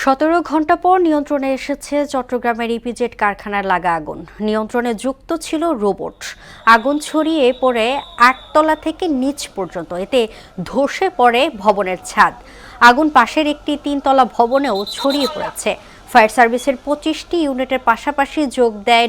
17 ঘণ্টা পর নিয়ন্ত্রণে এসেছে চট্টগ্রামের ইপিজেড কারখানার লাগা আগুন। নিয়ন্ত্রণে যুক্ত ছিল রোবট। আগুন ছড়িয়ে পড়ে 8 তলা থেকে নিচ পর্যন্ত, এতে ধসে পড়ে ভবনের ছাদ। আগুন পাশের একটি 3 তলা ভবনেও ছড়িয়ে পড়েছে। ফায়ার সার্ভিসের 25টি ইউনিটের পাশাপাশি যোগ দেয়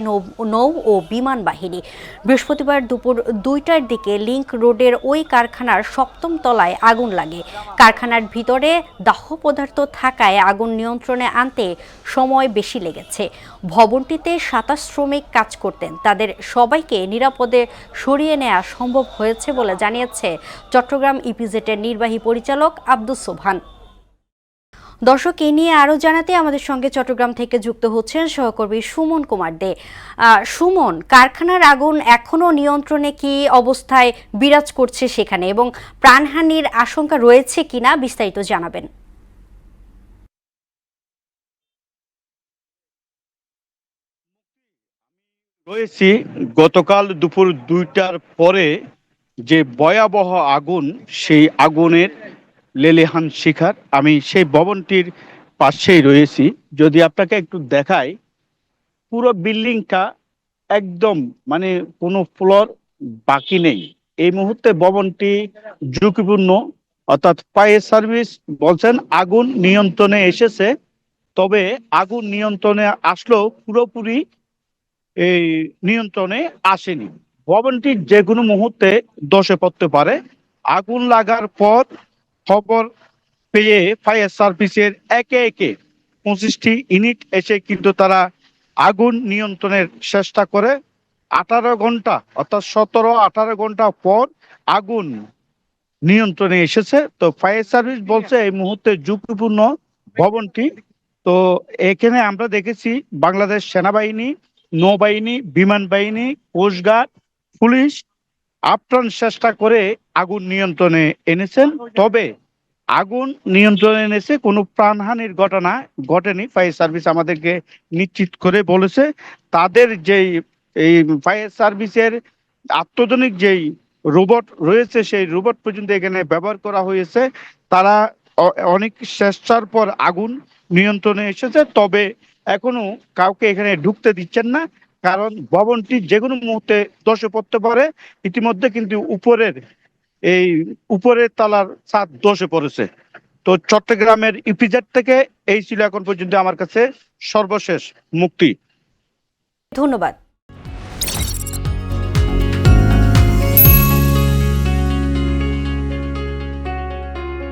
নৌ ও বিমান বাহিনী। বৃহস্পতিবার দুপুর 2টার দিকে লিংক রোডের ওই কারখানার 7ম তলায় আগুন লাগে। কারখানার ভিতরে দাহ্য পদার্থ থাকায় আগুন নিয়ন্ত্রণে আনতে সময় বেশি লেগেছে। ভবনটিতে 27 শ্রমিক কাজ করতেন, তাদের সবাইকে নিরাপদে সরিয়ে নেওয়া সম্ভব হয়েছে বলে জানিয়েছে চট্টগ্রাম ইপিজেডের নির্বাহী পরিচালক আব্দুস সোবহান। দর্শক, এ নিয়ে আরও জানাতে আমাদের সঙ্গে চট্টগ্রাম থেকে যুক্ত হচ্ছেন সহকর্মী সুমন কুমার দে। সুমন, কারখানার আগুন এখনো নিয়ন্ত্রণে কি অবস্থায় বিরাজ করছে সেখানে, এবং প্রাণহানির আশঙ্কা রয়েছে কিনা বিস্তারিত জানাবেন। রয়েছি গতকাল দুপুর 2টার পরে যে ভয়াবহ আগুন, সেই আগুনের লেলিহান শিখার। আমি সেই ভবনটির পাশেই রয়েছি। যদি আপনাকে একটু দেখাই, পুরো বিল্ডিংটা একদম মানে কোনো ফ্লোর বাকি নেই। এই মুহূর্তে ভবনটি ঝুঁকিপূর্ণ, অর্থাৎ ফায়ার সার্ভিস বলছেন আগুন নিয়ন্ত্রণে এসেছে, তবে আগুন নিয়ন্ত্রণে আসলেও পুরোপুরি এই নিয়ন্ত্রণে আসেনি। ভবনটি যে কোনো মুহূর্তে ধসে পড়তে পারে। আগুন লাগার পর খবর পেয়ে ফায়ার সার্ভিসের একে একে 25টি ইউনিট এসে কিন্তু তারা আগুন নিয়ন্ত্রণের চেষ্টা করে। 18 ঘন্টা অর্থাৎ 17-18 ঘন্টা পর আগুন নিয়ন্ত্রণে এসেছে। তো ফায়ার সার্ভিস বলছে এই মুহূর্তে ঝুঁকিপূর্ণ ভবনটি। তো এখানে আমরা দেখেছি বাংলাদেশ সেনাবাহিনী, নৌবাহিনী, বিমান বাহিনী, কোস্টগার্ড, পুলিশ আপ্রাণ চেষ্টা করে আগুন নিয়ন্ত্রণে এনেছেন। তবে আগুন নিয়ন্ত্রণে এনেছে, কোনো প্রাণহানির ঘটনা ঘটেনি। ফায়ার সার্ভিস আমাদেরকে নিশ্চিত করে বলেছে। তাদের যেই এই ফায়ার সার্ভিসের আত্মজনিক যেই রোবট রয়েছে, সেই রোবট পর্যন্ত এখানে ব্যবহার করা হয়েছে। তারা অনেক চেষ্টার পর আগুন নিয়ন্ত্রণে এসেছে, তবে এখনো কাউকে এখানে ঢুকতে দিচ্ছেন না, কারণ ভবনটি যে কোনো মুহূর্তে ধসে পড়তে পারে। ইতিমধ্যে কিন্তু উপরের তালার ছাদ ধসে পড়েছে। তো চট্টগ্রামের ইপিজেড থেকে এই ছিল এখন পর্যন্ত আমার কাছে সর্বশেষ মুক্তি। ধন্যবাদ।